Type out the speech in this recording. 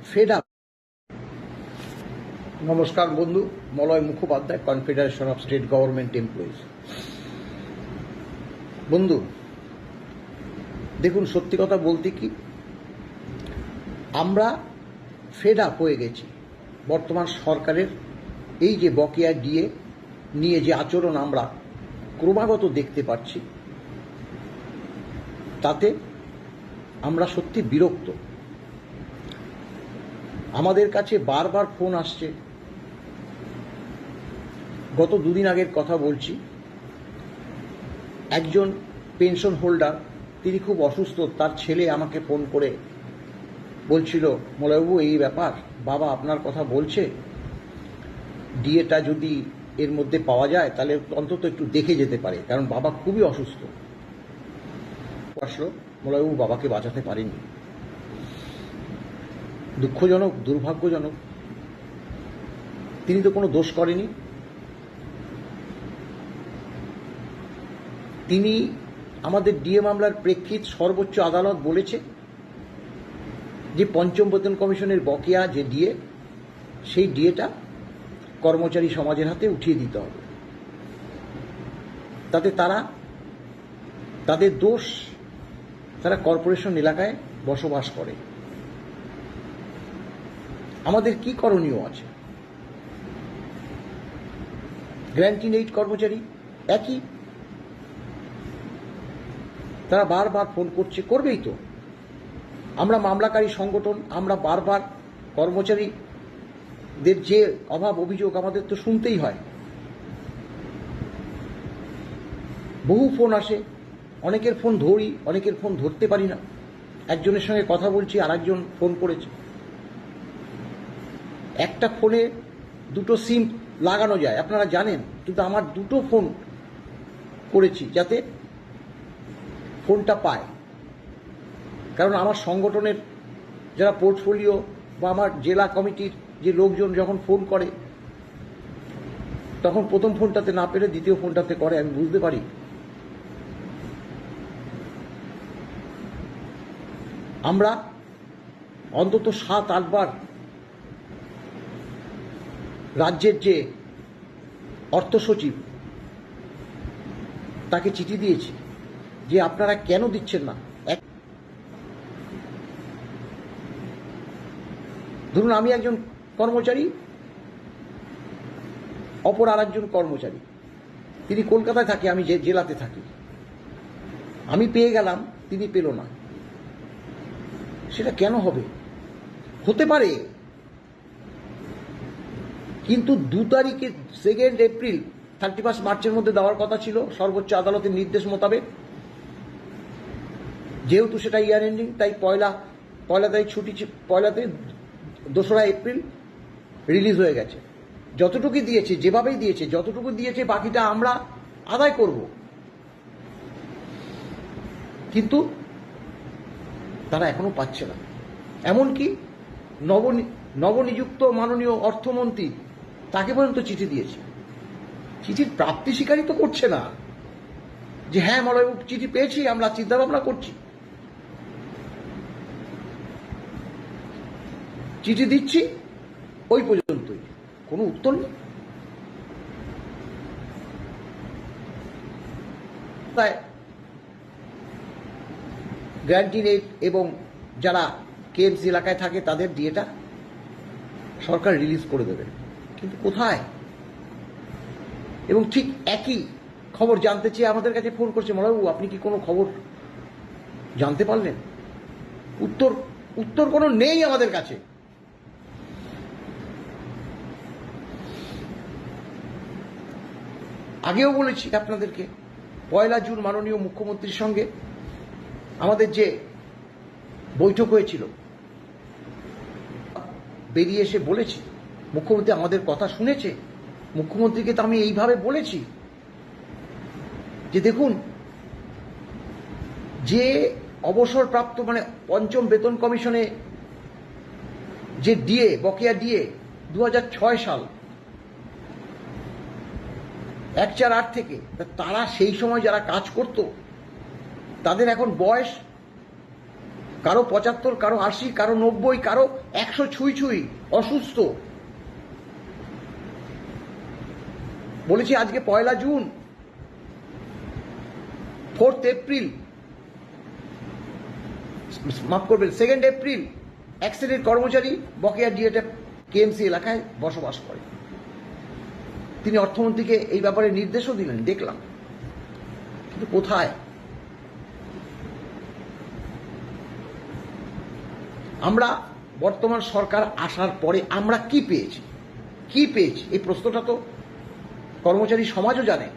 Fed up. নমস্কার বন্ধু, Malay Mukhopadhyay, confederation of state government employees. বন্ধু দেখুন, সত্যি কথা বলতে কি, আমরা ফেড আপ হয়ে গেছি বর্তমান সরকারের এই যে বকেয়া ডিএ নিয়ে যে আচরণ আমরা ক্রমাগত দেখতে পাচ্ছি, তাতে আমরা সত্যি বিরক্ত। আমাদের কাছে বারবার ফোন আসছে। গত দুদিন আগের কথা বলছি, একজন পেনশন হোল্ডার, তিনি খুব অসুস্থ, তার ছেলে আমাকে ফোন করে বলছিল, মলয়বাবু এই ব্যাপার, বাবা আপনার কথা বলছে, ডিএটা যদি এর মধ্যে পাওয়া যায় তাহলে অন্তত একটু দেখে যেতে পারে, কারণ বাবা খুবই অসুস্থ। আসলো, মলয়বাবু বাবাকে বাঁচাতে পারেনি। দুঃখজনক, দুর্ভাগ্যজনক। তিনি তো কোনো দোষ করেনি। তিনি আমাদের ডিএ মামলার প্রেক্ষিত সর্বোচ্চ আদালত বলেছে যে পঞ্চম বেতন কমিশনের বকেয়া যে ডিএ, সেই ডিএটা কর্মচারী সমাজের হাতে উঠিয়ে দিতে হবে। তাতে তাদের দোষ, তারা কর্পোরেশন এলাকায় বসবাস করে। আমাদের কি করণীয় আছে? গ্র্যান্টিং এইড কর্মচারী একই, তারা বারবার ফোন করছে, করবেই তো। আমরা মামলাকারী সংগঠন, আমরা বারবার কর্মচারীদের যে অভাব অভিযোগ আমাদের তো শুনতেই হয়। বহু ফোন আসে, অনেকের ফোন ধরি, অনেকের ফোন ধরতে পারি না। একজনের সঙ্গে কথা বলছি, আর একজন ফোন করেছে। একটা ফোনে দুটো সিম লাগানো যায়, আপনারা জানেন, কিন্তু আমার দুটো ফোন করেছি যাতে ফোনটা পায়। কারণ আমার সংগঠনের যারা পোর্টফোলিও বা আমার জেলা কমিটির যে লোকজন যখন ফোন করে, তখন প্রথম ফোনটাতে না পেরে দ্বিতীয় ফোনটাতে করে, আমি বুঝতে পারি। আমরা অন্তত 7-8 বার রাজ্যের যে অর্থ সচিব, তাকে চিঠি দিয়েছি যে আপনারা কেন দিচ্ছেন না। ধরুন আমি একজন কর্মচারী, অপর আর একজন কর্মচারী, তিনি কলকাতায় থাকে, আমি জেলাতে থাকি। আমি পেয়ে গেলাম, তিনি পেল না। সেটা কেন হবে? হতে পারে, কিন্তু 2 তারিখে 2 এপ্রিল 31 মার্চের মধ্যে দেওয়ার কথা ছিল সর্বোচ্চ আদালতের নির্দেশ মোতাবেক। যেহেতু সেটা ইয়ার এন্ডিং, তাই পয়লা তারিখ ছুটি, পয়লাতে 2রা এপ্রিল রিলিজ হয়ে গেছে। যতটুকু দিয়েছে, যেভাবেই দিয়েছে, যতটুকু দিয়েছে, বাকিটা আমরা আদায় করব। কিন্তু তারা এখনো পাচ্ছে না। এমনকি নবনিযুক্ত মাননীয় অর্থমন্ত্রী, তাকে পর্যন্ত চিঠি দিয়েছে, চিঠির প্রাপ্তি স্বীকারই তো করছে না, যে হ্যাঁ মলয়বাবু চিঠি পেয়েছি, আমরা চিন্তা ভাবনা করছি। চিঠি দিচ্ছি, ওই পর্যন্তই, কোনো উত্তর নেই। তাই গ্র্যান্টিং এইড এবং যারা কেএমসি এলাকায় থাকে তাদের ডিএটা সরকার রিলিজ করে দেবে, কিন্তু কোথায়? এবং ঠিক একই খবর জানতে চেয়ে আমাদের কাছে ফোন করছে, মলয়বাবু আপনি কি কোনো খবর জানতে পারলেন? উত্তর কোনো নেই আমাদের কাছে। আগেও বলেছি আপনাদেরকে, 1 জুন মাননীয় মুখ্যমন্ত্রীর সঙ্গে আমাদের যে বৈঠক হয়েছিল, বেরিয়ে এসে বলেছি, মুখ্যমন্ত্রী আমাদের কথা শুনেছে। মুখ্যমন্ত্রীকে তো আমি এইভাবে বলেছি যে দেখুন, যে অবসরপ্রাপ্ত মানে পঞ্চম বেতন কমিশনে যে ডিএ, বকেয়া ডিএ 2006 সাল 1/4/8 থেকে, তারা সেই সময় যারা কাজ করত, তাদের এখন বয়স কারো 75, কারো 80, কারো 90, কারো 100 ছুঁই ছুঁই অসুস্থ। বলেছি আজকে 1 জুন, 4 এপ্রিল, মাফ করবেন 2 এপ্রিল, এক শ্রেণীর কর্মচারী বকেয়া ডিএটা কেএমসি এলাকায় বসবাস করে। তিনি অর্থমন্ত্রীকে এই ব্যাপারে নির্দেশও দিলেন, দেখলাম, কিন্তু কোথায়? আমরা বর্তমান সরকার আসার পরে আমরা কি পেয়েছি, এই প্রশ্নটা তো কর্মচারী সমাজও জানে।